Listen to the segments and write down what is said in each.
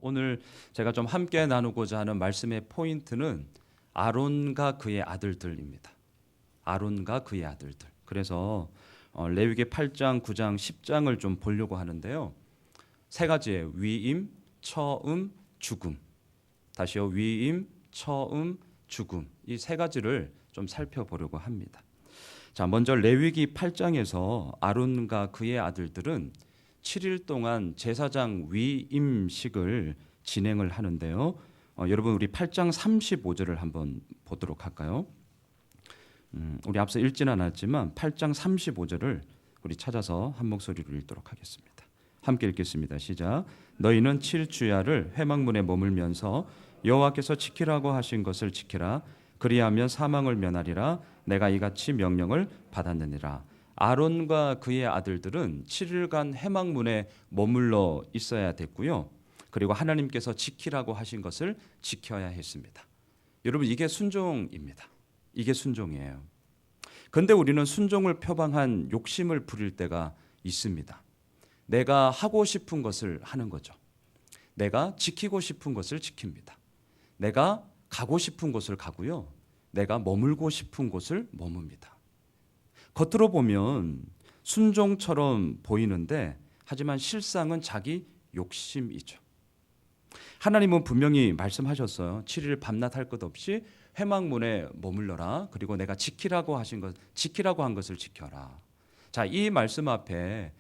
오늘 제가 좀 함께 나누고자 하는 말씀의 포인트는 아론과 그의 아들들입니다. 아론과 그의 아들들. 그래서 레위기 8장, 9장, 10장을 좀 보려고 하는데요. 세 가지의 위임, 처음, 죽음. 다시요. 위임, 처음, 죽음. 이 세 가지를 좀 살펴보려고 합니다. 자, 먼저 레위기 8장에서 아론과 그의 아들들은 7일 동안 제사장 위임식을 진행을 하는데요. 여러분 우리 8장 35절을 한번 보도록 할까요? 우리 앞서 읽지는 않았지만 8장 35절을 우리 찾아서 한 목소리로 읽도록 하겠습니다. 함께 읽겠습니다. 시작. 너희는 7주야를 회막문에 머물면서 여호와께서 지키라고 하신 것을 지키라. 그리하면 사망을 면하리라. 내가 이같이 명령을 받았느니라. 아론과 그의 아들들은 7일간 회막문에 머물러 있어야 됐고요. 그리고 하나님께서 지키라고 하신 것을 지켜야 했습니다. 여러분 이게 순종입니다. 이게 순종이에요. 그런데 우리는 순종을 표방한 욕심을 부릴 때가 있습니다. 내가 하고 싶은 것을 하는 거죠. 내가 지키고 싶은 것을 지킵니다. 내가 가고 싶은 곳을 가고요. 내가 머물고 싶은 곳을 머뭅니다. 겉으로 보면 순종처럼 보이는데 하지만 실상은 자기 욕심이죠. 하나님은 분명히 말씀하셨어요. 7일 밤낮 할 것 없이 회막문에 머물러라. 그리고 내가 지키라고 하신 것, 지키라고 한 것을 지켜라. 자, 이 말씀 앞에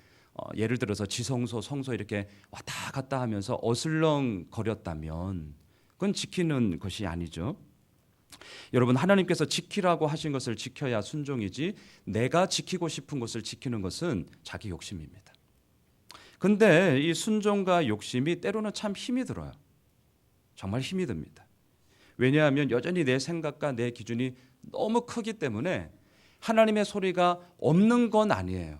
예를 들어서 지성소, 성소 이렇게 왔다 갔다 하면서 어슬렁거렸다면 그건 지키는 것이 아니죠. 여러분 하나님께서 지키라고 하신 것을 지켜야 순종이지 내가 지키고 싶은 것을 지키는 것은 자기 욕심입니다. 그런데 이 순종과 욕심이 때로는 참 힘이 들어요. 정말 힘이 듭니다. 왜냐하면 여전히 내 생각과 내 기준이 너무 크기 때문에 하나님의 소리가 없는 건 아니에요.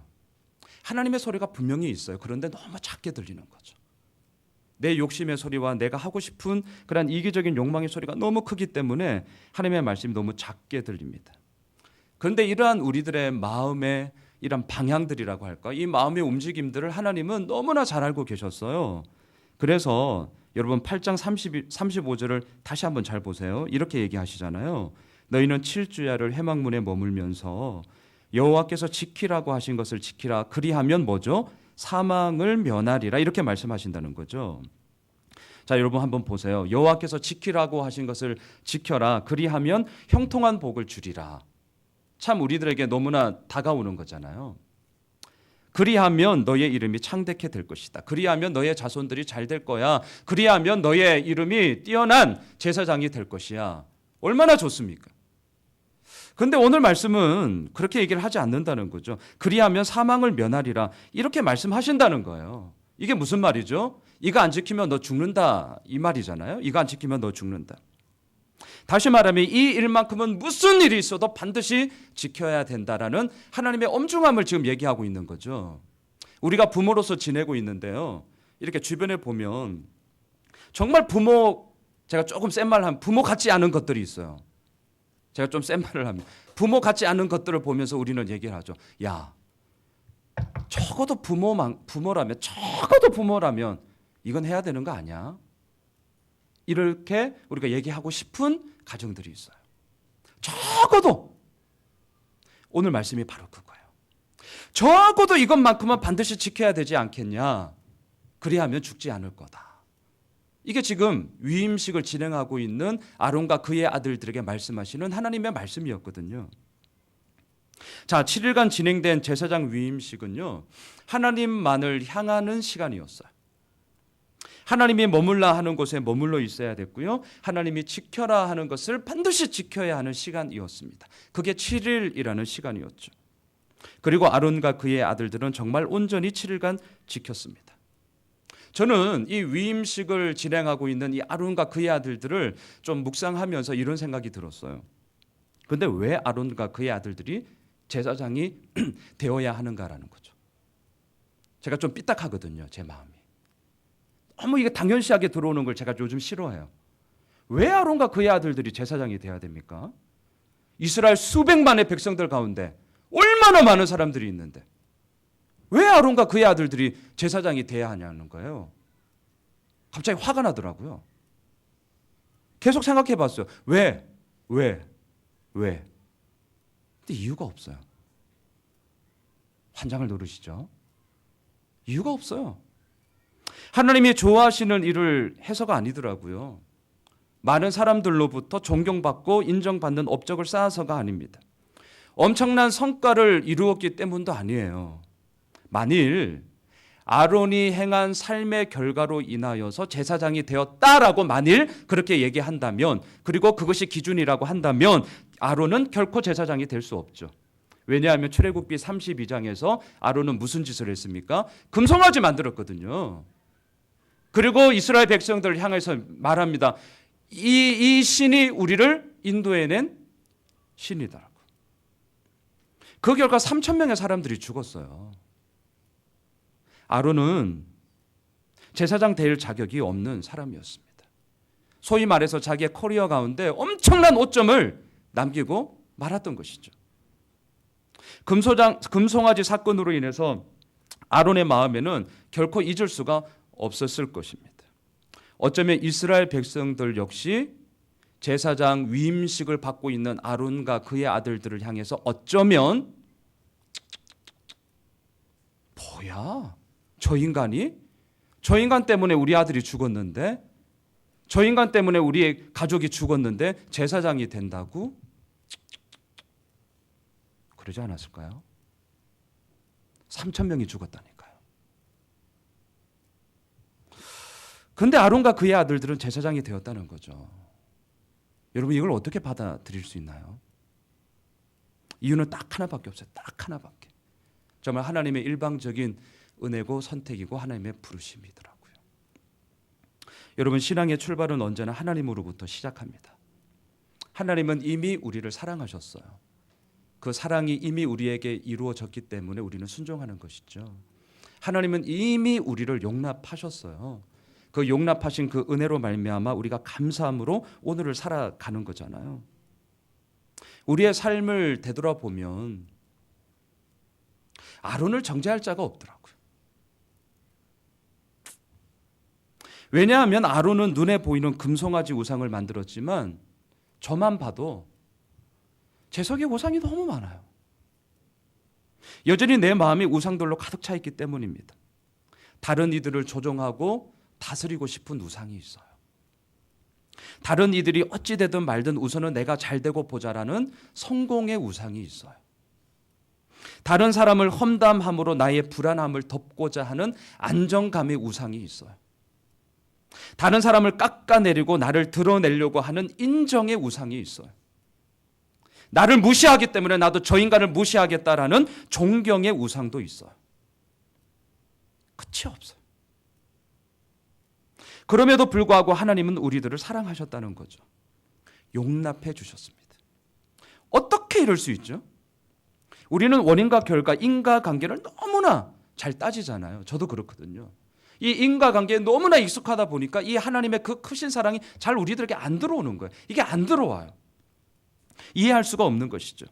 하나님의 소리가 분명히 있어요. 그런데 너무 작게 들리는 거죠. 내 욕심의 소리와 내가 하고 싶은 그런 이기적인 욕망의 소리가 너무 크기 때문에 하나님의 말씀이 너무 작게 들립니다. 그런데 이러한 우리들의 마음의 이런 방향들이라고 할까? 이 마음의 움직임들을 하나님은 너무나 잘 알고 계셨어요. 그래서 여러분 8장 35절을 다시 한번 잘 보세요. 이렇게 얘기하시잖아요. 너희는 7주야를 회막문에 머물면서 여호와께서 지키라고 하신 것을 지키라. 그리하면 뭐죠? 사망을 면하리라. 이렇게 말씀하신다는 거죠. 자, 여러분 한번 보세요. 여호와께서 지키라고 하신 것을 지켜라. 그리하면 형통한 복을 주리라. 참 우리들에게 너무나 다가오는 거잖아요. 그리하면 너의 이름이 창대케 될 것이다. 그리하면 너의 자손들이 잘 될 거야. 그리하면 너의 이름이 뛰어난 제사장이 될 것이야. 얼마나 좋습니까? 그런데 오늘 말씀은 그렇게 얘기를 하지 않는다는 거죠. 그리하면 사망을 면하리라. 이렇게 말씀하신다는 거예요. 이게 무슨 말이죠? 이거 안 지키면 너 죽는다 이 말이잖아요. 이거 안 지키면 너 죽는다. 다시 말하면 이 일만큼은 무슨 일이 있어도 반드시 지켜야 된다라는 하나님의 엄중함을 지금 얘기하고 있는 거죠. 우리가 부모로서 지내고 있는데요. 이렇게 주변에 보면 정말 제가 조금 센 말 하면 부모 같지 않은 것들이 있어요. 제가 좀 센 말을 하면 부모 같지 않은 것들을 보면서 우리는 얘기를 하죠. 야, 적어도 부모라면 이건 해야 되는 거 아니야? 이렇게 우리가 얘기하고 싶은 가정들이 있어요. 적어도 오늘 말씀이 바로 그거예요. 적어도 이것만큼은 반드시 지켜야 되지 않겠냐? 그리하면 죽지 않을 거다. 이게 지금 위임식을 진행하고 있는 아론과 그의 아들들에게 말씀하시는 하나님의 말씀이었거든요. 자, 7일간 진행된 제사장 위임식은요, 하나님만을 향하는 시간이었어요. 하나님이 머물라 하는 곳에 머물러 있어야 됐고요. 하나님이 지켜라 하는 것을 반드시 지켜야 하는 시간이었습니다. 그게 7일이라는 시간이었죠. 그리고 아론과 그의 아들들은 정말 온전히 7일간 지켰습니다. 저는 이 위임식을 진행하고 있는 이 아론과 그의 아들들을 좀 묵상하면서 이런 생각이 들었어요. 그런데 왜 아론과 그의 아들들이 제사장이 되어야 하는가라는 거죠. 제가 좀 삐딱하거든요, 제 마음이. 너무 이게 당연시하게 들어오는 걸 제가 요즘 싫어해요. 왜 아론과 그의 아들들이 제사장이 돼야 됩니까? 이스라엘 수백만의 백성들 가운데 얼마나 많은 사람들이 있는데 왜 아론과 그의 아들들이 제사장이 돼야 하냐는 거예요. 갑자기 화가 나더라고요. 계속 생각해 봤어요. 왜? 근데 이유가 없어요. 환장을 노르시죠? 이유가 없어요. 하나님이 좋아하시는 일을 해서가 아니더라고요. 많은 사람들로부터 존경받고 인정받는 업적을 쌓아서가 아닙니다. 엄청난 성과를 이루었기 때문도 아니에요. 만일 아론이 행한 삶의 결과로 인하여서 제사장이 되었다라고 만일 그렇게 얘기한다면, 그리고 그것이 기준이라고 한다면 아론은 결코 제사장이 될 수 없죠. 왜냐하면 출애굽기 32장에서 아론은 무슨 짓을 했습니까? 금송아지 만들었거든요. 그리고 이스라엘 백성들을 향해서 말합니다. 이 신이 우리를 인도해낸 신이다라고. 그 결과 3,000명의 사람들이 죽었어요. 아론은 제사장 될 자격이 없는 사람이었습니다. 소위 말해서 자기의 커리어 가운데 엄청난 오점을 남기고 말았던 것이죠. 금송아지 사건으로 인해서 아론의 마음에는 결코 잊을 수가 없었을 것입니다. 어쩌면 이스라엘 백성들 역시 제사장 위임식을 받고 있는 아론과 그의 아들들을 향해서 어쩌면 뭐야? 저 인간 때문에 우리 아들이 죽었는데, 저 인간 때문에 우리의 가족이 죽었는데 제사장이 된다고? 그러지 않았을까요? 3,000명이 죽었다니까요. 근데 아론과 그의 아들들은 제사장이 되었다는 거죠. 여러분, 이걸 어떻게 받아들일 수 있나요? 이유는 딱 하나밖에 없어요. 딱 하나밖에. 정말 하나님의 일방적인 은혜고 선택이고 하나님의 부르심이더라고요. 여러분, 신앙의 출발은 언제나 하나님으로부터 시작합니다. 하나님은 이미 우리를 사랑하셨어요. 그 사랑이 이미 우리에게 이루어졌기 때문에 우리는 순종하는 것이죠. 하나님은 이미 우리를 용납하셨어요. 그 용납하신 그 은혜로 말미암아 우리가 감사함으로 오늘을 살아가는 거잖아요. 우리의 삶을 되돌아보면 아론을 정죄할 자가 없더라고요. 왜냐하면 아론은 눈에 보이는 금송아지 우상을 만들었지만 저만 봐도 제 속에 우상이 너무 많아요. 여전히 내 마음이 우상들로 가득 차 있기 때문입니다. 다른 이들을 조종하고 다스리고 싶은 우상이 있어요. 다른 이들이 어찌 되든 말든 우선은 내가 잘 되고 보자라는 성공의 우상이 있어요. 다른 사람을 험담함으로 나의 불안함을 덮고자 하는 안정감의 우상이 있어요. 다른 사람을 깎아내리고 나를 드러내려고 하는 인정의 우상이 있어요. 나를 무시하기 때문에 나도 저 인간을 무시하겠다라는 존경의 우상도 있어요. 끝이 없어요. 그럼에도 불구하고 하나님은 우리들을 사랑하셨다는 거죠. 용납해 주셨습니다. 어떻게 이럴 수 있죠? 우리는 원인과 결과, 인과관계를 너무나 잘 따지잖아요. 저도 그렇거든요. 이 인과관계에 너무나 익숙하다 보니까 이 하나님의 그 크신 사랑이 잘 우리들에게 안 들어오는 거예요. 이게 안 들어와요. 이해할 수가 없는 것이죠.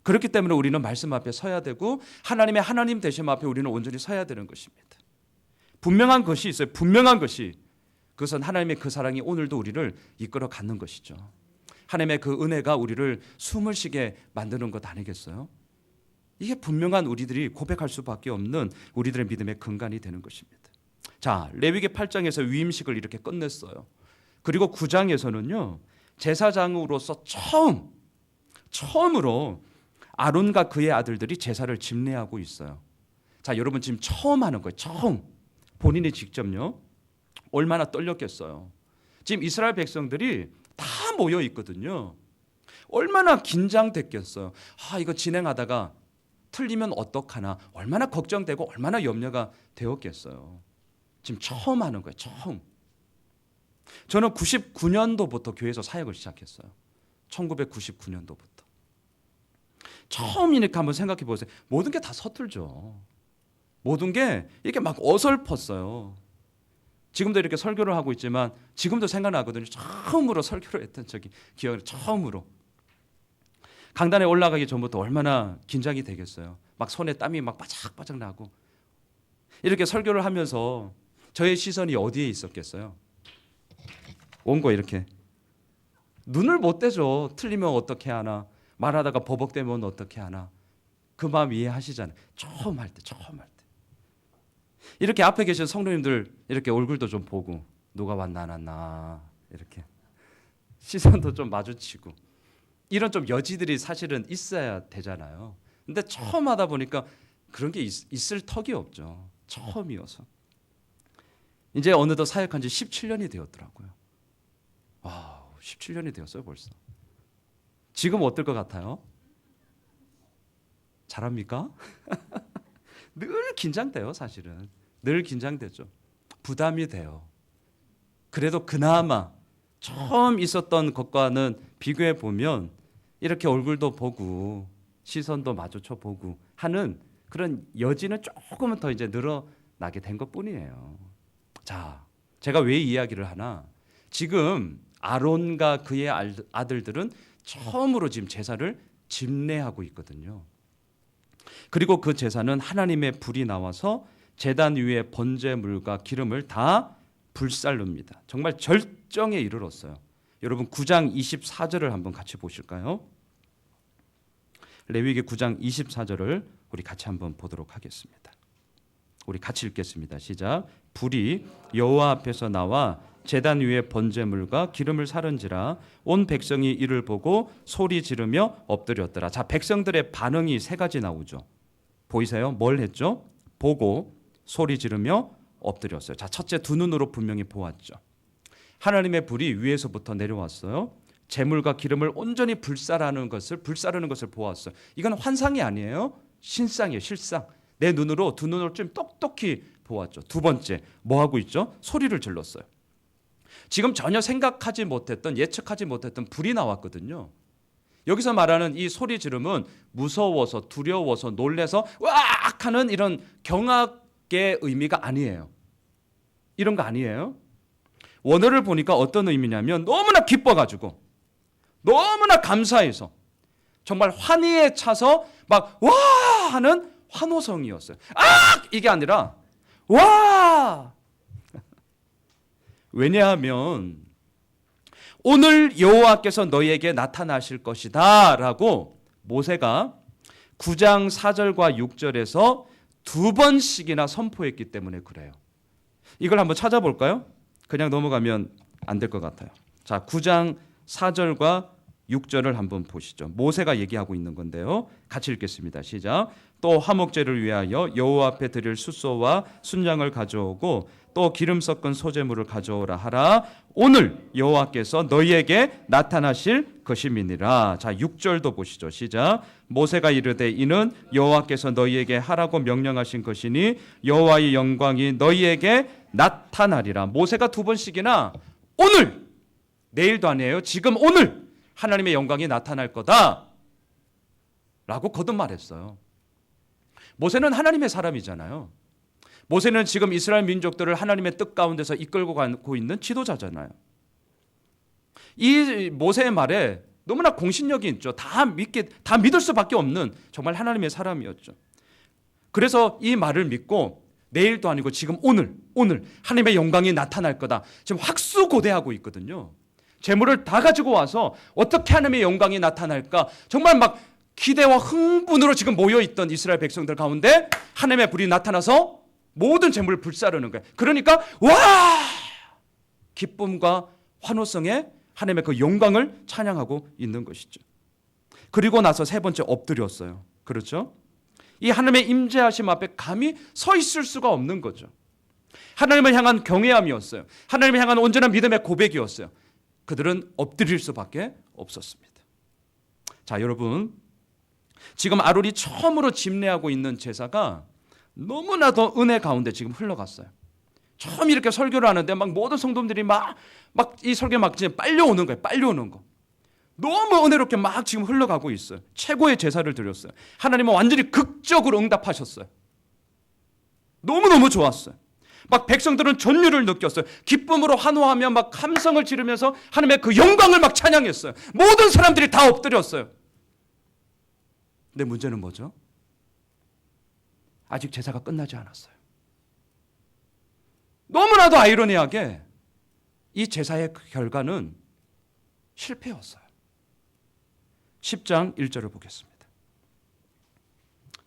그렇기 때문에 우리는 말씀 앞에 서야 되고 하나님의 하나님 되심 앞에 우리는 온전히 서야 되는 것입니다. 분명한 것이 있어요. 분명한 것이. 그것은 하나님의 그 사랑이 오늘도 우리를 이끌어 가는 것이죠. 하나님의 그 은혜가 우리를 숨을 쉬게 만드는 것 아니겠어요? 이게 분명한 우리들이 고백할 수밖에 없는 우리들의 믿음의 근간이 되는 것입니다. 자, 레위기 8장에서 위임식을 이렇게 끝냈어요. 그리고 9장에서는요. 제사장으로서 처음으로 아론과 그의 아들들이 제사를 집례하고 있어요. 자, 여러분 지금 처음 하는 거예요. 처음. 본인이 직접요. 얼마나 떨렸겠어요. 지금 이스라엘 백성들이 다 모여 있거든요. 얼마나 긴장됐겠어요. 이거 진행하다가 틀리면 어떡하나. 얼마나 걱정되고 얼마나 염려가 되었겠어요. 지금 처음 하는 거예요. 처음. 저는 99년도부터 교회에서 사역을 시작했어요. 1999년도부터. 처음이니까 한번 생각해 보세요. 모든 게 다 서툴죠. 모든 게 이렇게 막 어설펐어요. 지금도 이렇게 설교를 하고 있지만 지금도 생각나거든요. 처음으로 설교를 했던 적이 기억을 처음으로. 강단에 올라가기 전부터 얼마나 긴장이 되겠어요. 막 손에 땀이 막 바짝바짝 나고. 이렇게 설교를 하면서 저의 시선이 어디에 있었겠어요? 온 거 이렇게. 눈을 못 떼죠. 틀리면 어떻게 하나. 말하다가 버벅대면 어떻게 하나. 그 마음 이해하시잖아요. 처음 할 때. 이렇게 앞에 계신 성도님들 이렇게 얼굴도 좀 보고 누가 왔나 안 왔나 이렇게 시선도 좀 마주치고 이런 좀 여지들이 사실은 있어야 되잖아요. 근데 처음 하다 보니까 그런 게 있을 턱이 없죠. 처음이어서. 이제 어느덧 사역한 지 17년이 되었더라고요. 와, 17년이 되었어요 벌써. 지금 어떨 것 같아요? 잘합니까? 늘 긴장돼요 사실은. 늘 긴장되죠. 부담이 돼요. 그래도 그나마 처음 있었던 것과는 비교해 보면 이렇게 얼굴도 보고 시선도 마주쳐 보고 하는 그런 여지는 조금은 더 이제 늘어나게 된 것뿐이에요. 자, 제가 왜 이 이야기를 하나? 지금 아론과 그의 아들들은 처음으로 지금 제사를 집례하고 있거든요. 그리고 그 제사는 하나님의 불이 나와서 제단 위에 번제물과 기름을 다 불살릅니다. 정말 절정에 이르렀어요. 여러분 9장 24절을 한번 같이 보실까요? 레위기 9장 24절을 우리 같이 한번 보도록 하겠습니다. 우리 같이 읽겠습니다. 시작. 불이 여호와 앞에서 나와 제단 위에 번제물과 기름을 사른지라 온 백성이 이를 보고 소리 지르며 엎드렸더라. 자, 백성들의 반응이 세 가지 나오죠. 보이세요? 뭘 했죠? 보고 소리 지르며 엎드렸어요. 자, 첫째 두 눈으로 분명히 보았죠. 하나님의 불이 위에서부터 내려왔어요. 제물과 기름을 온전히 불사르는 것을 보았어요. 이건 환상이 아니에요. 신상이에요. 실상. 내 눈으로 두 눈으로 좀 똑똑히 보았죠. 두 번째 뭐 하고 있죠? 소리를 질렀어요. 지금 전혀 생각하지 못했던 예측하지 못했던 불이 나왔거든요. 여기서 말하는 이 소리 지름은 무서워서 두려워서 놀래서 으악 하는 이런 경악의 의미가 아니에요. 이런 거 아니에요. 원어를 보니까 어떤 의미냐면 너무나 기뻐가지고 너무나 감사해서 정말 환희에 차서 막 와 하는 환호성이었어요. 아! 이게 아니라 와! 왜냐하면 오늘 여호와께서 너희에게 나타나실 것이다 라고 모세가 9장 4절과 6절에서 두 번씩이나 선포했기 때문에 그래요. 이걸 한번 찾아볼까요? 그냥 넘어가면 안 될 것 같아요. 자, 9장 4절과 6절을 한번 보시죠. 모세가 얘기하고 있는 건데요. 같이 읽겠습니다. 시작. 또 화목제를 위하여 여호와 앞에 드릴 숫소와 순양을 가져오고 또 기름 섞은 소제물을 가져오라 하라. 오늘 여호와께서 너희에게 나타나실 것임이니라. 자, 6절도 보시죠. 시작. 모세가 이르되 이는 여호와께서 너희에게 하라고 명령하신 것이니 여호와의 영광이 너희에게 나타나리라. 모세가 두 번씩이나 오늘, 내일도 아니에요. 지금 오늘 하나님의 영광이 나타날 거다 라고 거듭말했어요. 모세는 하나님의 사람이잖아요. 모세는 지금 이스라엘 민족들을 하나님의 뜻 가운데서 이끌고 가고 있는 지도자잖아요. 이 모세의 말에 너무나 공신력이 있죠. 다 믿을 수밖에 없는 정말 하나님의 사람이었죠. 그래서 이 말을 믿고 내일도 아니고 지금 오늘 하나님의 영광이 나타날 거다. 지금 확수고대하고 있거든요. 재물을 다 가지고 와서 어떻게 하나님의 영광이 나타날까 정말 막 기대와 흥분으로 지금 모여있던 이스라엘 백성들 가운데 하나님의 불이 나타나서 모든 재물을 불사르는 거예요. 그러니까 와! 기쁨과 환호성에 하나님의 그 영광을 찬양하고 있는 것이죠. 그리고 나서 세 번째 엎드렸어요. 그렇죠? 이 하나님의 임재하심 앞에 감히 서 있을 수가 없는 거죠. 하나님을 향한 경외함이었어요. 하나님을 향한 온전한 믿음의 고백이었어요. 그들은 엎드릴 수밖에 없었습니다. 자, 여러분, 지금 아론이 처음으로 집례하고 있는 제사가 너무나도 은혜 가운데 지금 흘러갔어요. 처음 이렇게 설교를 하는데 막 모든 성도들이 막 이 설교 막 지금 빨려오는 거예요. 빨려오는 거. 너무 은혜롭게 막 지금 흘러가고 있어요. 최고의 제사를 드렸어요. 하나님은 완전히 극적으로 응답하셨어요. 너무너무 좋았어요. 막 백성들은 전율을 느꼈어요. 기쁨으로 환호하며 막 함성을 지르면서 하나님의 그 영광을 막 찬양했어요. 모든 사람들이 다 엎드렸어요. 근데 문제는 뭐죠? 아직 제사가 끝나지 않았어요. 너무나도 아이러니하게 이 제사의 결과는 실패였어요. 10장 1절을 보겠습니다.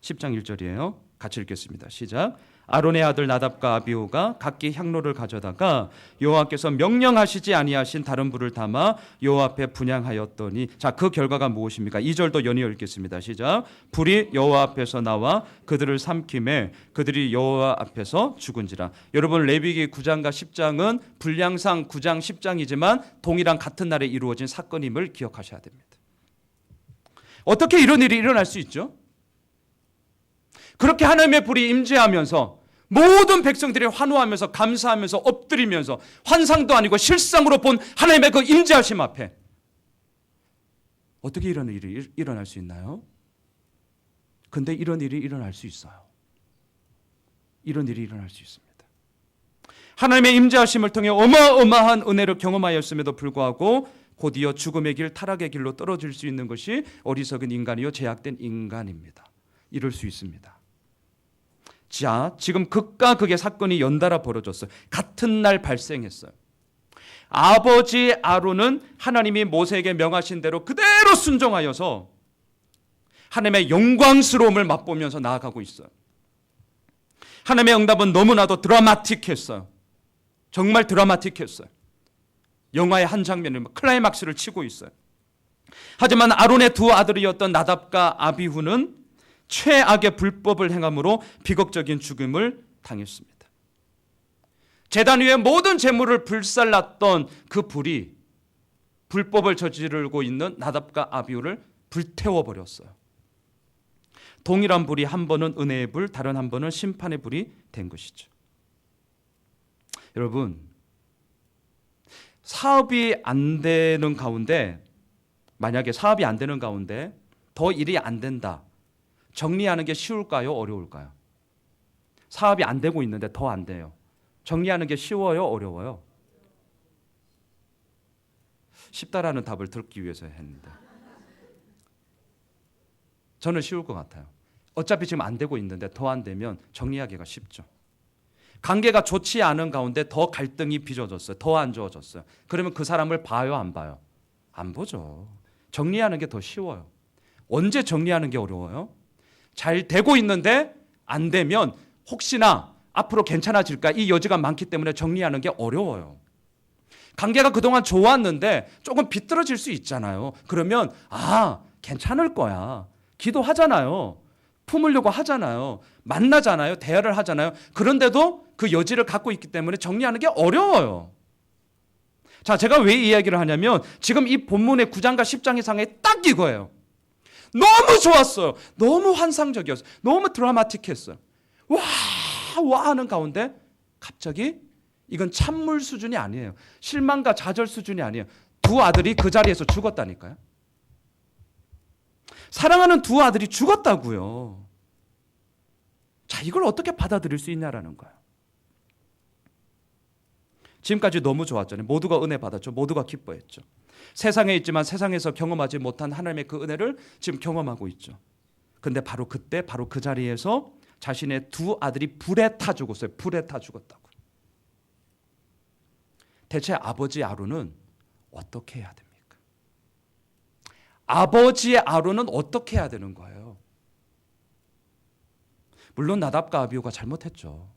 10장 1절이에요. 같이 읽겠습니다. 시작. 아론의 아들 나답과 아비후가 각기 향로를 가져다가 여호와께서 명령하시지 아니하신 다른 불을 담아 여호와 앞에 분향하였더니, 자, 그 결과가 무엇입니까? 2절도 연이어 읽겠습니다. 시작. 불이 여호와 앞에서 나와 그들을 삼킴에 그들이 여호와 앞에서 죽은지라. 여러분, 레위기 9장과 10장은 분량상 9장 10장이지만 동일한 같은 날에 이루어진 사건임을 기억하셔야 됩니다. 어떻게 이런 일이 일어날 수 있죠? 그렇게 하나님의 불이 임재하면서 모든 백성들이 환호하면서 감사하면서 엎드리면서 환상도 아니고 실상으로 본 하나님의 그 임재하심 앞에 어떻게 이런 일이 일어날 수 있나요? 근데 이런 일이 일어날 수 있어요. 이런 일이 일어날 수 있습니다. 하나님의 임재하심을 통해 어마어마한 은혜를 경험하였음에도 불구하고 곧이어 죽음의 길, 타락의 길로 떨어질 수 있는 것이 어리석은 인간이요 제약된 인간입니다. 이럴 수 있습니다. 자, 지금 극과 극의 사건이 연달아 벌어졌어요. 같은 날 발생했어요. 아버지 아론은 하나님이 모세에게 명하신 대로 그대로 순종하여서 하나님의 영광스러움을 맛보면서 나아가고 있어요. 하나님의 응답은 너무나도 드라마틱했어요. 정말 드라마틱했어요. 영화의 한 장면을 클라이막스를 치고 있어요. 하지만 아론의 두 아들이었던 나답과 아비후는 최악의 불법을 행함으로 비극적인 죽음을 당했습니다. 제단 위에 모든 재물을 불살랐던 그 불이 불법을 저지르고 있는 나답과 아비후를 불태워버렸어요. 동일한 불이 한 번은 은혜의 불, 다른 한 번은 심판의 불이 된 것이죠. 여러분, 사업이 안 되는 가운데, 만약에 사업이 안 되는 가운데 더 일이 안 된다, 정리하는 게 쉬울까요? 어려울까요? 사업이 안 되고 있는데 더 안 돼요. 정리하는 게 쉬워요? 어려워요? 쉽다라는 답을 듣기 위해서 했는데 저는 쉬울 것 같아요. 어차피 지금 안 되고 있는데 더 안 되면 정리하기가 쉽죠. 관계가 좋지 않은 가운데 더 갈등이 빚어졌어요. 더 안 좋아졌어요. 그러면 그 사람을 봐요? 안 봐요? 안 보죠. 정리하는 게 더 쉬워요. 언제 정리하는 게 어려워요? 잘 되고 있는데 안 되면 혹시나 앞으로 괜찮아질까 이 여지가 많기 때문에 정리하는 게 어려워요. 관계가 그동안 좋았는데 조금 비뚤어질 수 있잖아요. 그러면 괜찮을 거야. 기도하잖아요. 품으려고 하잖아요. 만나잖아요. 대화를 하잖아요. 그런데도 그 여지를 갖고 있기 때문에 정리하는 게 어려워요. 자, 제가 왜 이 이야기를 하냐면 지금 이 본문의 9장과 10장 이상의 딱 이거예요. 너무 좋았어요. 너무 환상적이었어요. 너무 드라마틱했어요. 와 하는 가운데 갑자기 이건 찬물 수준이 아니에요. 실망과 좌절 수준이 아니에요. 두 아들이 그 자리에서 죽었다니까요. 사랑하는 두 아들이 죽었다고요. 자, 이걸 어떻게 받아들일 수 있냐라는 거예요. 지금까지 너무 좋았잖아요. 모두가 은혜 받았죠. 모두가 기뻐했죠. 세상에 있지만 세상에서 경험하지 못한 하나님의 그 은혜를 지금 경험하고 있죠. 근데 바로 그때 바로 그 자리에서 자신의 두 아들이 불에 타 죽었어요. 불에 타 죽었다고. 대체 아버지 아론은 어떻게 해야 됩니까? 아버지의 아론은 어떻게 해야 되는 거예요? 물론 나답과 아비후가 잘못했죠.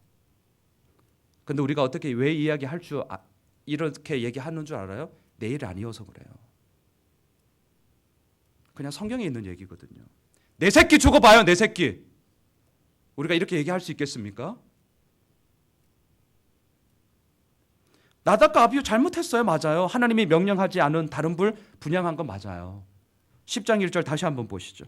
근데 우리가 어떻게 왜 이야기할 줄 이렇게 얘기하는 줄 알아요? 내 일 아니어서 그래요. 그냥 성경에 있는 얘기거든요. 내 새끼 죽어봐요. 내 새끼. 우리가 이렇게 얘기할 수 있겠습니까? 나답과 아비후 잘못했어요. 맞아요. 하나님이 명령하지 않은 다른 불 분향한 건 맞아요. 10장 1절 다시 한번 보시죠.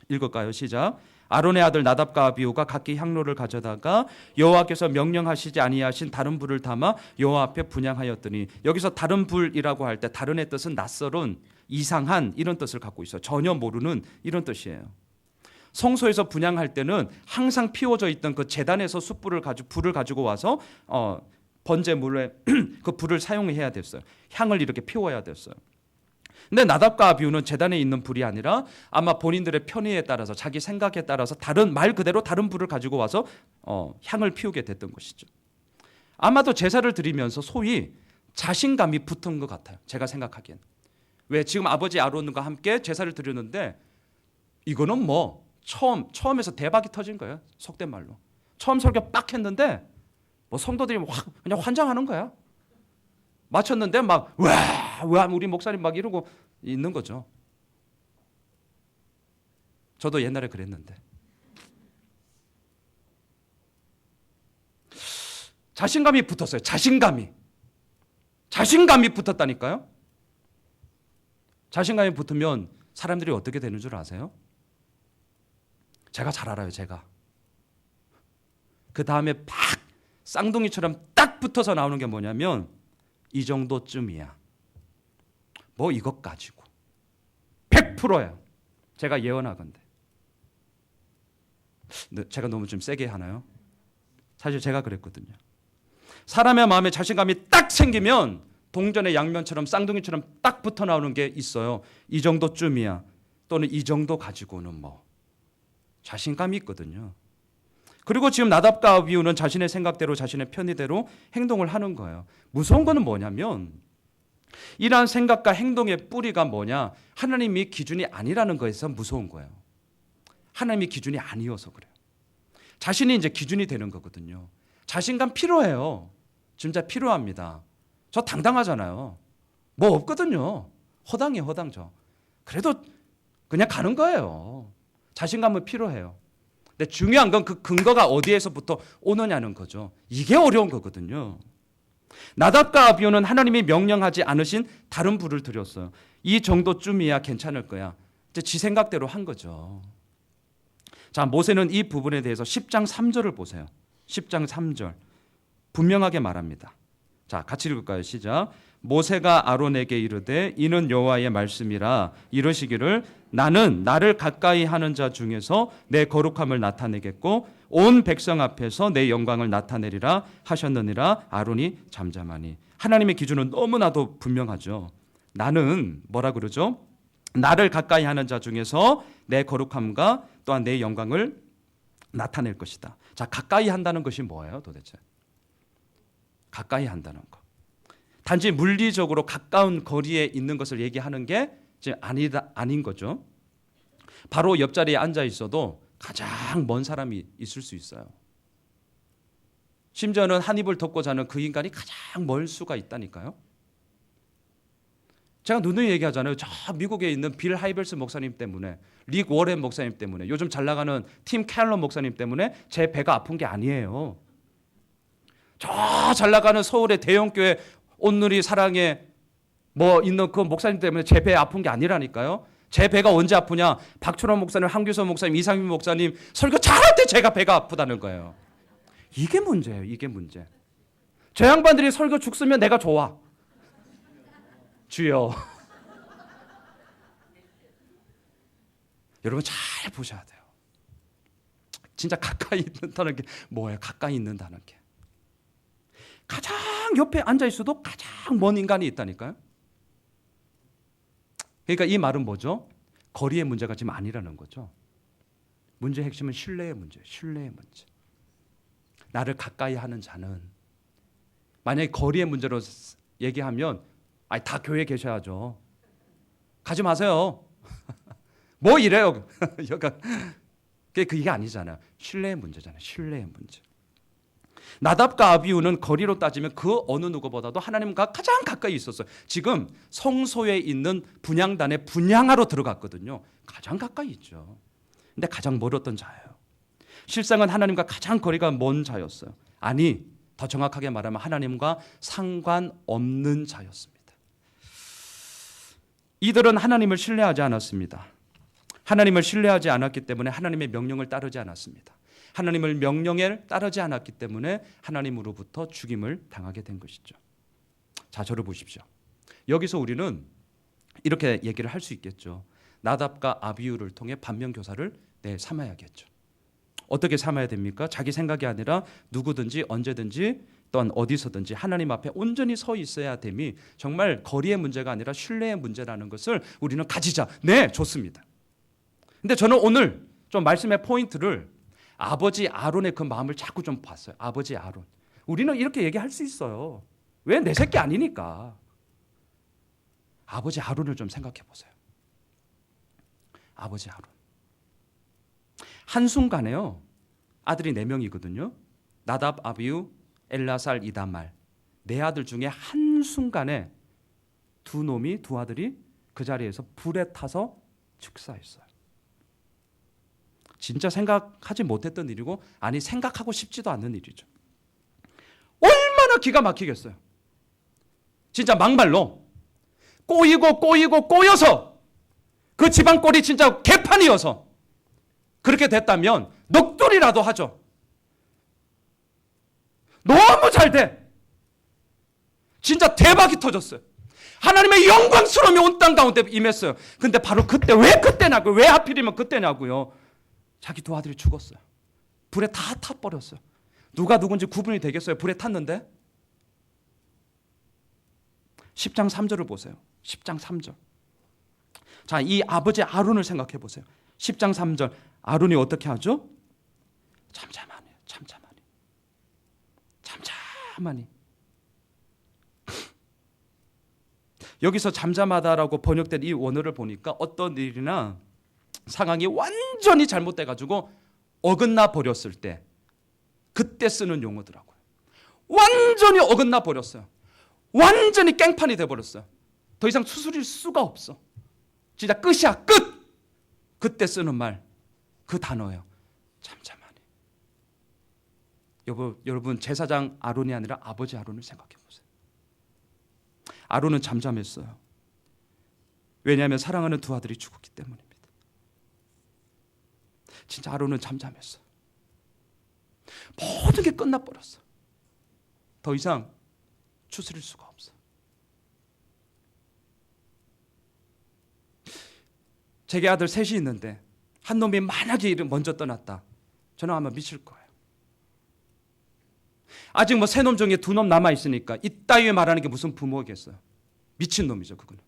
읽을까요? 시작. 아론의 아들 나답과 아비후가 각기 향로를 가져다가 여호와께서 명령하시지 아니하신 다른 불을 담아 여호와 앞에 분향하였더니, 여기서 다른 불이라고 할 때 다른의 뜻은 낯설은, 이상한 이런 뜻을 갖고 있어요. 전혀 모르는 이런 뜻이에요. 성소에서 분향할 때는 항상 피워져 있던 그 제단에서 숯불을 불을 가지고 와서 번제물에 그 불을 사용해야 됐어요. 향을 이렇게 피워야 됐어요. 근데 나답과 아비후는 제단에 있는 불이 아니라 아마 본인들의 편의에 따라서 자기 생각에 따라서 다른 말 그대로 다른 불을 가지고 와서 향을 피우게 됐던 것이죠. 아마도 제사를 드리면서 소위 자신감이 붙은 것 같아요. 제가 생각하기엔. 왜 지금 아버지 아론과 함께 제사를 드렸는데 이거는 뭐 처음에서 대박이 터진 거예요. 속된 말로. 처음 설교 빡 했는데 뭐 성도들이 그냥 환장하는 거야. 마쳤는데 막 와 우리 목사님 막 이러고 있는 거죠. 저도 옛날에 그랬는데. 자신감이 붙었어요. 자신감이 붙었다니까요. 자신감이 붙으면 사람들이 어떻게 되는 줄 아세요? 제가 잘 알아요. 제가. 그 다음에 팍 쌍둥이처럼 딱 붙어서 나오는 게 뭐냐면 이 정도쯤이야. 뭐 이것 가지고 100%야. 제가 예언하건대. 제가 너무 좀 세게 하나요? 사실 제가 그랬거든요. 사람의 마음에 자신감이 딱 생기면 동전의 양면처럼 쌍둥이처럼 딱 붙어 나오는 게 있어요. 이 정도쯤이야. 또는 이 정도 가지고는 뭐 자신감이 있거든요. 그리고 지금 나답과 아비후는 자신의 생각대로 자신의 편의대로 행동을 하는 거예요. 무서운 거는 뭐냐면 이러한 생각과 행동의 뿌리가 뭐냐? 하나님이 기준이 아니라는 거에서 무서운 거예요. 하나님이 기준이 아니어서 그래요. 자신이 이제 기준이 되는 거거든요. 자신감 필요해요. 진짜 필요합니다. 저 당당하잖아요. 뭐 없거든요. 허당이에요, 허당 저. 그래도 그냥 가는 거예요. 자신감은 필요해요. 근데 중요한 건 그 근거가 어디에서부터 오느냐는 거죠. 이게 어려운 거거든요. 나답과 아비후는 하나님이 명령하지 않으신 다른 불을 드렸어요. 이 정도쯤이야 괜찮을 거야. 이제 지 생각대로 한 거죠. 자, 모세는 이 부분에 대해서 10장 3절을 보세요. 10장 3절. 분명하게 말합니다. 자, 같이 읽을까요? 시작. 모세가 아론에게 이르되 이는 여호와의 말씀이라 이르시기를 나는 나를 가까이 하는 자 중에서 내 거룩함을 나타내겠고 온 백성 앞에서 내 영광을 나타내리라 하셨느니라. 아론이 잠잠하니. 하나님의 기준은 너무나도 분명하죠. 나는 뭐라 그러죠? 나를 가까이 하는 자 중에서 내 거룩함과 또한 내 영광을 나타낼 것이다. 자, 가까이 한다는 것이 뭐예요 도대체? 가까이 한다는 거. 단지 물리적으로 가까운 거리에 있는 것을 얘기하는 게 아닌 거죠. 바로 옆자리에 앉아 있어도 가장 먼 사람이 있을 수 있어요. 심지어는 한 입을 덮고 자는 그 인간이 가장 멀 수가 있다니까요. 제가 누누이 얘기하잖아요. 저 미국에 있는 빌 하이벨스 목사님 때문에, 릭 워렌 목사님 때문에, 요즘 잘 나가는 팀 켈러 목사님 때문에 제 배가 아픈 게 아니에요. 저 잘 나가는 서울의 대형교회 온누리 사랑에 뭐 있는 그 목사님 때문에 제 배 아픈 게 아니라니까요. 제 배가 언제 아프냐? 박철원 목사님, 한규서 목사님, 이상민 목사님 설교 잘할 때 제가 배가 아프다는 거예요. 이게 문제예요. 이게 문제. 저 양반들이 설교 죽쓰면 내가 좋아. 주여. 여러분 잘 보셔야 돼요. 진짜 가까이 있는다는 게 뭐예요? 가까이 있는다는 게. 가장 옆에 앉아 있어도 가장 먼 인간이 있다니까요. 그러니까 이 말은 뭐죠? 거리의 문제가 지금 아니라는 거죠. 문제의 핵심은 신뢰의 문제예요. 신뢰의 문제. 나를 가까이 하는 자는 만약에 거리의 문제로 얘기하면 다 교회에 계셔야죠. 가지 마세요. 뭐 이래요. 그게 아니잖아요. 신뢰의 문제잖아요. 신뢰의 문제. 나답과 아비후는 거리로 따지면 그 어느 누구보다도 하나님과 가장 가까이 있었어요. 지금 성소에 있는 분향단에 분향하러 들어갔거든요. 가장 가까이 있죠. 근데 가장 멀었던 자예요. 실상은 하나님과 가장 거리가 먼 자였어요. 아니, 더 정확하게 말하면 하나님과 상관없는 자였습니다. 이들은 하나님을 신뢰하지 않았습니다. 하나님을 신뢰하지 않았기 때문에 하나님의 명령을 따르지 않았습니다. 하나님을 명령에 따르지 않았기 때문에 하나님으로부터 죽임을 당하게 된 것이죠. 자, 저를 보십시오. 여기서 우리는 이렇게 얘기를 할 수 있겠죠. 나답과 아비후를 통해 반면교사를 삼아야겠죠. 어떻게 삼아야 됩니까? 자기 생각이 아니라 누구든지 언제든지 또한 어디서든지 하나님 앞에 온전히 서 있어야 됨이 정말 거리의 문제가 아니라 신뢰의 문제라는 것을 우리는 가지자. 네, 좋습니다. 근데 저는 오늘 좀 말씀의 포인트를 아버지 아론의 그 마음을 자꾸 좀 봤어요. 아버지 아론. 우리는 이렇게 얘기할 수 있어요. 왜? 내 새끼 아니니까. 아버지 아론을 좀 생각해 보세요. 아버지 아론. 한순간에요. 아들이 4명이거든요. 나답, 아비우, 엘라살, 이다말. 4아들 중에 한순간에 두 아들이 그 자리에서 불에 타서 즉사했어요. 진짜 생각하지 못했던 일이고, 아니 생각하고 싶지도 않는 일이죠. 얼마나 기가 막히겠어요. 진짜 막말로 꼬여서 그 집안 꼴이 진짜 개판이어서 그렇게 됐다면 넋두리라도 하죠. 너무 잘 돼. 진짜 대박이 터졌어요. 하나님의 영광스러움이 온 땅 가운데 임했어요. 근데 바로 그때, 왜 그때냐고요? 왜 하필이면 그때냐고요? 자기 두 아들이 죽었어요. 불에 다 타버렸어요. 누가 누군지 구분이 되겠어요? 불에 탔는데? 10장 3절을 보세요. 10장 3절. 자, 이 아버지 아론을 생각해 보세요. 10장 3절. 아론이 어떻게 하죠? 잠잠하니. 여기서 잠잠하다라고 번역된 이 원어를 보니까 어떤 일이나 상황이 완전히 잘못돼 가지고 어긋나 버렸을 때 그때 쓰는 용어더라고요. 완전히 어긋나 버렸어요. 완전히 깽판이 돼 버렸어요. 더 이상 수술일 수가 없어. 진짜 끝이야, 끝. 그때 쓰는 말, 그 단어예요. 잠잠하니. 여러분, 제사장 아론이 아니라 아버지 아론을 생각해 보세요. 아론은 잠잠했어요. 왜냐하면 사랑하는 두 아들이 죽었기 때문입니다. 진짜 아론은 잠잠했어요. 모든 게 끝나버렸어. 더 이상 추스릴 수가 없어. 제게 아들 셋이 있는데 한 놈이 만약에 먼저 떠났다, 저는 아마 미칠 거예요. 아직 뭐 세 놈 중에 2놈 남아 있으니까 이따위에 말하는 게 무슨 부모겠어요. 미친 놈이죠, 그거는.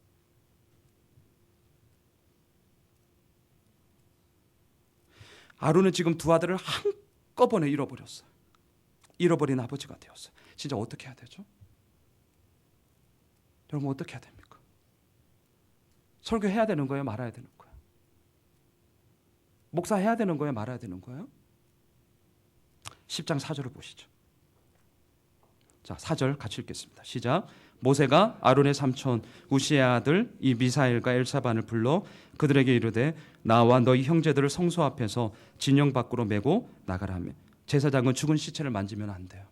아론은 지금 두 아들을 한꺼번에 잃어버렸어요. 잃어버린 아버지가 되었어요. 진짜 어떻게 해야 되죠? 여러분, 어떻게 해야 됩니까? 설교해야 되는 거예요? 말아야 되는 거예요? 목사해야 되는 거예요? 말아야 되는 거예요? 10장 4절을 보시죠. 자, 4절 같이 읽겠습니다. 시작. 모세가 아론의 삼촌 우시의 아들 이 미사엘과 엘사반을 불러 그들에게 이르되 나와 너희 형제들을 성소 앞에서 진영 밖으로 메고 나가라며. 제사장은 죽은 시체를 만지면 안 돼요.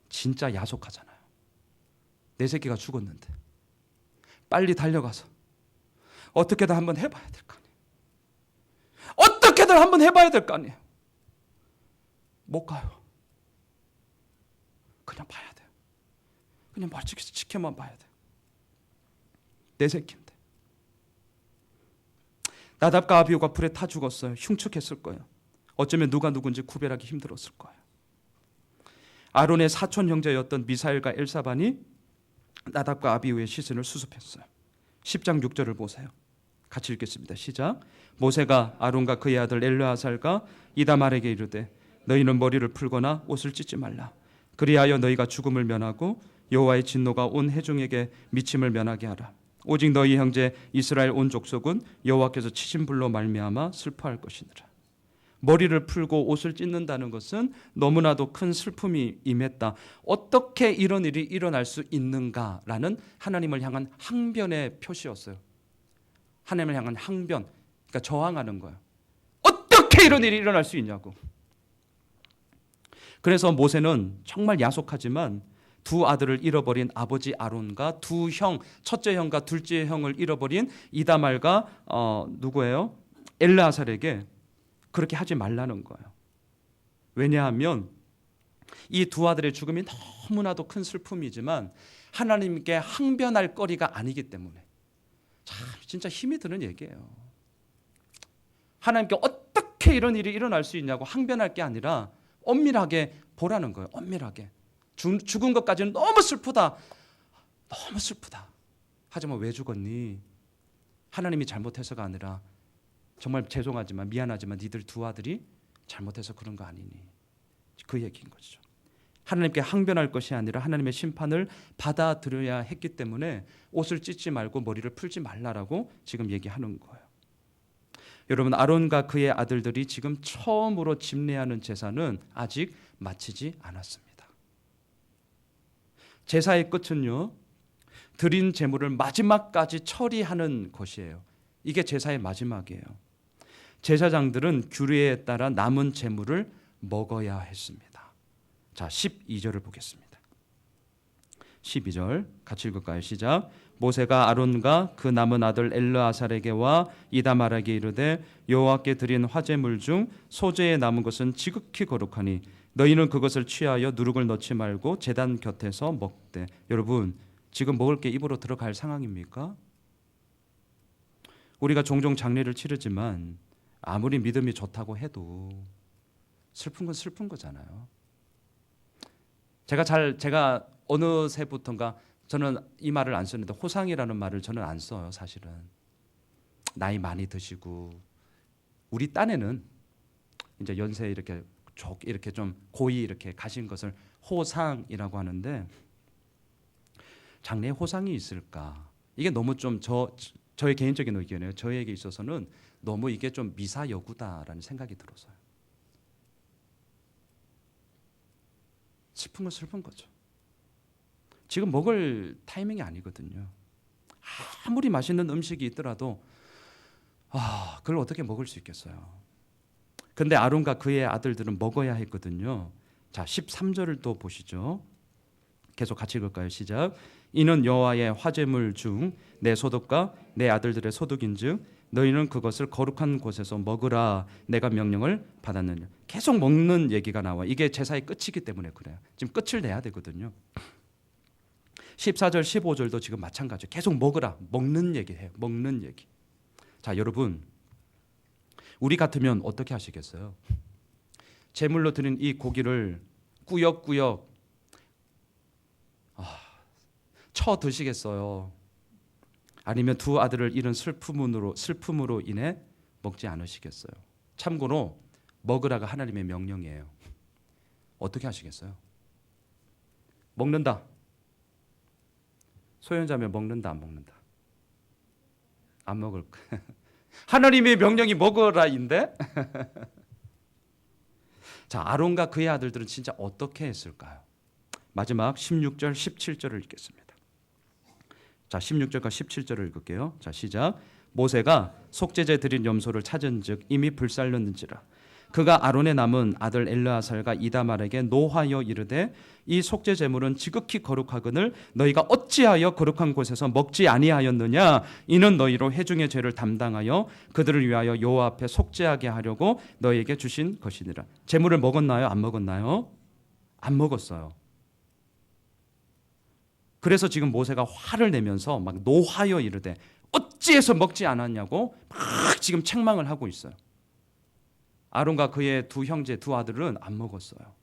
진짜 야속하잖아요. 내 새끼가 죽었는데 빨리 달려가서 어떻게든 한번 해봐야 될 거 아니에요. 어떻게든 한번 해봐야 될 거 아니에요. 못 가요. 그냥 봐야 돼요. 그냥 멀찍이 지켜만 봐야 돼요. 내 새끼인데. 나답과 아비후가 불에 타 죽었어요. 흉측했을 거예요. 어쩌면 누가 누군지 구별하기 힘들었을 거예요. 아론의 사촌 형제였던 미사엘과 엘사반이 나답과 아비후의 시신을 수습했어요. 10장 6절을 보세요. 같이 읽겠습니다. 시작. 모세가 아론과 그의 아들 엘르아살과 이다말에게 이르되 너희는 머리를 풀거나 옷을 찢지 말라. 그리하여 너희가 죽음을 면하고 여호와의 진노가 온 회중에게 미침을 면하게 하라. 오직 너희 형제 이스라엘 온 족속은 여호와께서 치신 불로 말미암아 슬퍼할 것이니라. 머리를 풀고 옷을 찢는다는 것은 너무나도 큰 슬픔이 임했다. 어떻게 이런 일이 일어날 수 있는가라는 하나님을 향한 항변의 표시였어요. 하나님을 향한 항변, 그러니까 저항하는 거예요. 어떻게 이런 일이 일어날 수 있냐고. 그래서 모세는 정말 야속하지만 두 아들을 잃어버린 아버지 아론과 두 형, 첫째 형과 둘째 형을 잃어버린 이다말과 누구예요? 엘르아살에게 그렇게 하지 말라는 거예요. 왜냐하면 이 두 아들의 죽음이 너무나도 큰 슬픔이지만 하나님께 항변할 거리가 아니기 때문에. 참 진짜 힘이 드는 얘기예요. 하나님께 어떻게 이런 일이 일어날 수 있냐고 항변할 게 아니라 엄밀하게 보라는 거예요. 엄밀하게. 죽은 것까지는 너무 슬프다. 너무 슬프다. 하지만 왜 죽었니? 하나님이 잘못해서가 아니라 정말 죄송하지만 미안하지만 니들 두 아들이 잘못해서 그런 거 아니니. 그 얘기인 거죠. 하나님께 항변할 것이 아니라 하나님의 심판을 받아들여야 했기 때문에 옷을 찢지 말고 머리를 풀지 말라라고 지금 얘기하는 거예요. 여러분, 아론과 그의 아들들이 지금 처음으로 집례하는 제사는 아직 마치지 않았습니다. 제사의 끝은요, 드린 제물을 마지막까지 처리하는 것이에요. 이게 제사의 마지막이에요. 제사장들은 규례에 따라 남은 제물을 먹어야 했습니다. 자, 12절을 보겠습니다. 12절 같이 읽을까요? 시작. 모세가 아론과 그 남은 아들 엘르아살에게와 이다말에게 이르되 여호와께 드린 화제물 중 소재에 남은 것은 지극히 거룩하니 너희는 그것을 취하여 누룩을 넣지 말고 제단 곁에서 먹되. 여러분, 지금 먹을 게 입으로 들어갈 상황입니까? 우리가 종종 장례를 치르지만 아무리 믿음이 좋다고 해도 슬픈 건 슬픈 거잖아요. 제가 어느 새부턴가 저는 이 말을 안 쓰는데 호상이라는 말을 저는 안 써요. 사실은 나이 많이 드시고 우리 딴에는 이제 연세 이렇게 좀 고이 이렇게 가신 것을 호상이라고 하는데 장래에 호상이 있을까? 이게 너무 좀 저의 개인적인 의견이에요. 저에게 있어서는 너무 이게 좀 미사여구다라는 생각이 들어서요. 슬픈 건 슬픈 거죠. 지금 먹을 타이밍이 아니거든요. 아무리 맛있는 음식이 있더라도 그걸 어떻게 먹을 수 있겠어요. 근데 아론과 그의 아들들은 먹어야 했거든요. 자, 13절을 또 보시죠. 계속 같이 읽을까요? 시작. 이는 여호와의 화제물 중 내 소득과 내 아들들의 소득인즉 너희는 그것을 거룩한 곳에서 먹으라 내가 명령을 받았느냐. 계속 먹는 얘기가 나와. 이게 제사의 끝이기 때문에 그래요. 지금 끝을 내야 되거든요. 14절 15절도 지금 마찬가지예요. 계속 먹으라. 먹는 얘기해요. 먹는 얘기. 자, 여러분, 우리 같으면 어떻게 하시겠어요? 제물로 드린 이 고기를 꾸역꾸역 쳐 드시겠어요? 아니면 두 아들을 잃은 슬픔으로 인해 먹지 않으시겠어요? 참고로 먹으라가 하나님의 명령이에요. 어떻게 하시겠어요? 먹는다. 소연자면 먹는다, 안 먹는다? 안 먹을 거예요. 하나님의 명령이 먹으라인데. 자, 아론과 그의 아들들은 진짜 어떻게 했을까요? 마지막 16절, 17절을 읽겠습니다. 자, 16절과 17절을 읽을게요. 자, 시작. 모세가 속죄제 드린 염소를 찾은즉 이미 불살렸는지라. 그가 아론의 남은 아들 엘르아살과 이다말에게 노하여 이르되 이 속죄 제물은 지극히 거룩하거늘 너희가 어찌하여 거룩한 곳에서 먹지 아니하였느냐. 이는 너희로 회중의 죄를 담당하여 그들을 위하여 여호와 앞에 속죄하게 하려고 너희에게 주신 것이니라. 제물을 먹었나요? 안 먹었나요? 안 먹었어요. 그래서 지금 모세가 화를 내면서 막 노하여 이르되 어찌해서 먹지 않았냐고 막 지금 책망을 하고 있어요. 아론과 그의 두 형제, 두 아들은 안 먹었어요.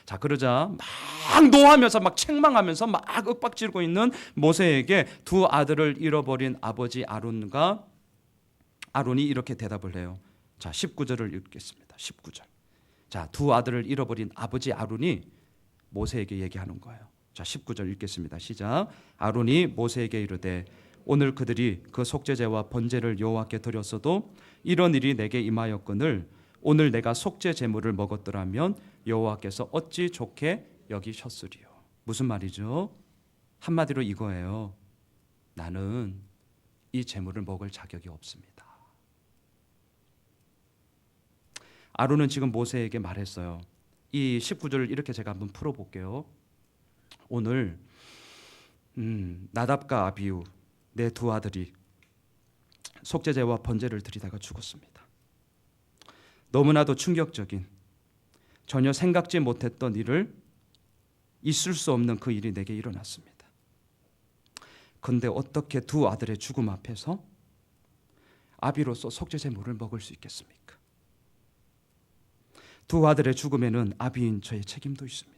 자, 그러자 막 노하면서 막 책망하면서 막 윽박지르고 있는 모세에게 두 아들을 잃어버린 아버지 아론이 이렇게 대답을 해요. 자, 19절을 읽겠습니다. 19절. 자, 두 아들을 잃어버린 아버지 아론이 모세에게 얘기하는 거예요. 자, 19절 읽겠습니다. 시작. 아론이 모세에게 이르되 오늘 그들이 그 속죄제와 번제를 여호와께 드렸어도 이런 일이 내게 임하였거늘 오늘 내가 속죄 제물을 먹었더라면 여호와께서 어찌 좋게 여기셨으리요. 무슨 말이죠? 한마디로 이거예요. 나는 이 제물을 먹을 자격이 없습니다. 아론은 지금 모세에게 말했어요. 이 19절을 이렇게 제가 한번 풀어볼게요. 오늘 나답과 아비후 내 두 아들이 속죄제와 번제를 드리다가 죽었습니다. 너무나도 충격적인 전혀 생각지 못했던 일을 있을 수 없는 그 일이 내게 일어났습니다. 그런데 어떻게 두 아들의 죽음 앞에서 아비로서 속죄제물을 먹을 수 있겠습니까? 두 아들의 죽음에는 아비인 저의 책임도 있습니다.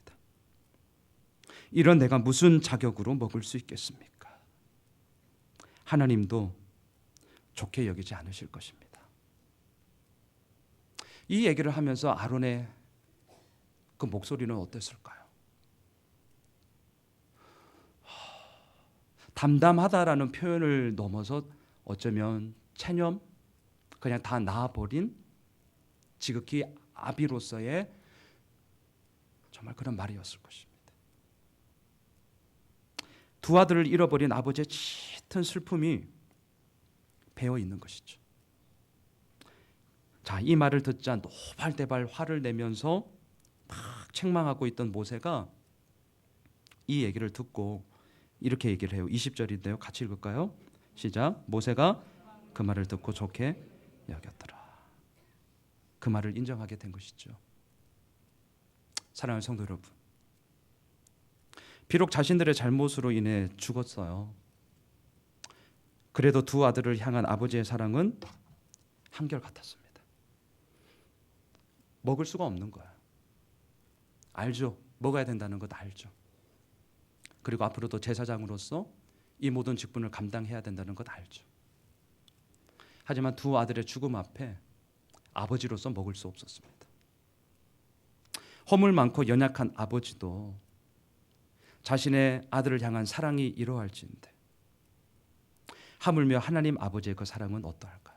이런 내가 무슨 자격으로 먹을 수 있겠습니까? 하나님도 좋게 여기지 않으실 것입니다. 이 얘기를 하면서 아론의 그 목소리는 어땠을까요? 담담하다라는 표현을 넘어서 어쩌면 체념, 그냥 다 낳아버린 지극히 아비로서의 정말 그런 말이었을 것입니다. 두 아들을 잃어버린 아버지의 짙은 슬픔이 배어 있는 것이죠. 자, 이 말을 듣자 노발대발 화를 내면서 막 책망하고 있던 모세가 이 얘기를 듣고 이렇게 얘기를 해요. 20절인데요. 같이 읽을까요? 시작. 모세가 그 말을 듣고 좋게 여겼더라. 그 말을 인정하게 된 것이죠. 사랑하는 성도 여러분, 비록 자신들의 잘못으로 인해 죽었어요. 그래도 두 아들을 향한 아버지의 사랑은 한결같았습니다. 먹을 수가 없는 거예요. 알죠. 먹어야 된다는 것 알죠. 그리고 앞으로도 제사장으로서 이 모든 직분을 감당해야 된다는 것 알죠. 하지만 두 아들의 죽음 앞에 아버지로서 먹을 수 없었습니다. 허물 많고 연약한 아버지도 자신의 아들을 향한 사랑이 이러할지인데 하물며 하나님 아버지의 그 사랑은 어떠할까요?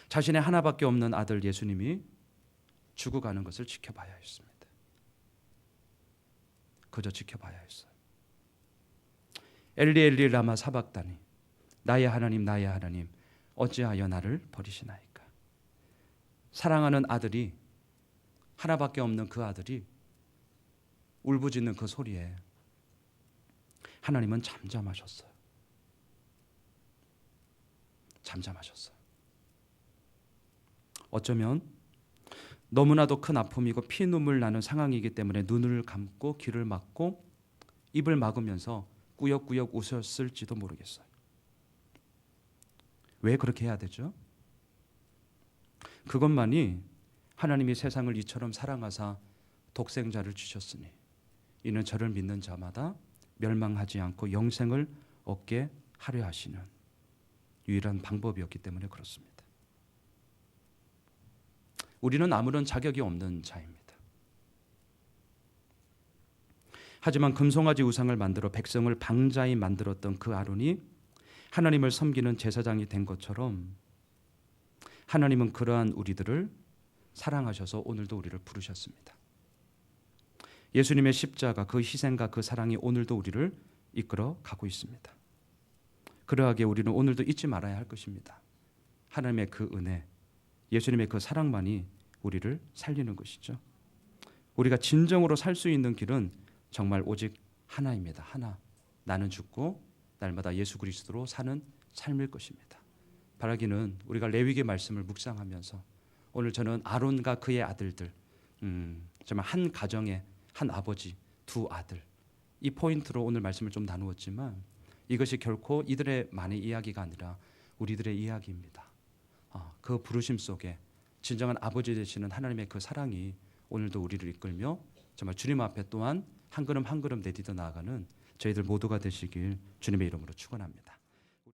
자신의 하나밖에 없는 아들 예수님이 죽어가는 것을 지켜봐야 했습니다. 그저 지켜봐야 했어요. 엘리 엘리 라마 사박다니 나의 하나님 어찌하여 나를 버리시나이까. 사랑하는 아들이 하나밖에 없는 그 아들이 울부짖는 그 소리에 하나님은 잠잠하셨어요. 잠잠하셨어요. 어쩌면 너무나도 큰 아픔이고 피눈물 나는 상황이기 때문에 눈을 감고 귀를 막고 입을 막으면서 꾸역꾸역 웃었을지도 모르겠어요. 왜 그렇게 해야 되죠? 그것만이 하나님이 세상을 이처럼 사랑하사 독생자를 주셨으니 이는 저를 믿는 자마다 멸망하지 않고 영생을 얻게 하려 하시는 유일한 방법이었기 때문에 그렇습니다. 우리는 아무런 자격이 없는 자입니다. 하지만 금송아지 우상을 만들어 백성을 방자히 만들었던 그 아론이 하나님을 섬기는 제사장이 된 것처럼 하나님은 그러한 우리들을 사랑하셔서 오늘도 우리를 부르셨습니다. 예수님의 십자가, 그 희생과 그 사랑이 오늘도 우리를 이끌어 가고 있습니다. 그러하게 우리는 오늘도 잊지 말아야 할 것입니다. 하나님의 그 은혜, 예수님의 그 사랑만이 우리를 살리는 것이죠. 우리가 진정으로 살 수 있는 길은 정말 오직 하나입니다. 하나. 나는 죽고 날마다 예수 그리스도로 사는 삶일 것입니다. 바라기는 우리가 레위기 말씀을 묵상하면서 오늘 저는 아론과 그의 아들들, 정말 한 가정의 한 아버지, 두 아들, 이 포인트로 오늘 말씀을 좀 나누었지만 이것이 결코 이들의만의 이야기가 아니라 우리들의 이야기입니다. 그 부르심 속에 진정한 아버지 되시는 하나님의 그 사랑이 오늘도 우리를 이끌며 정말 주님 앞에 또한 한 걸음 한 걸음 내디뎌 나아가는 저희들 모두가 되시길 주님의 이름으로 축원합니다.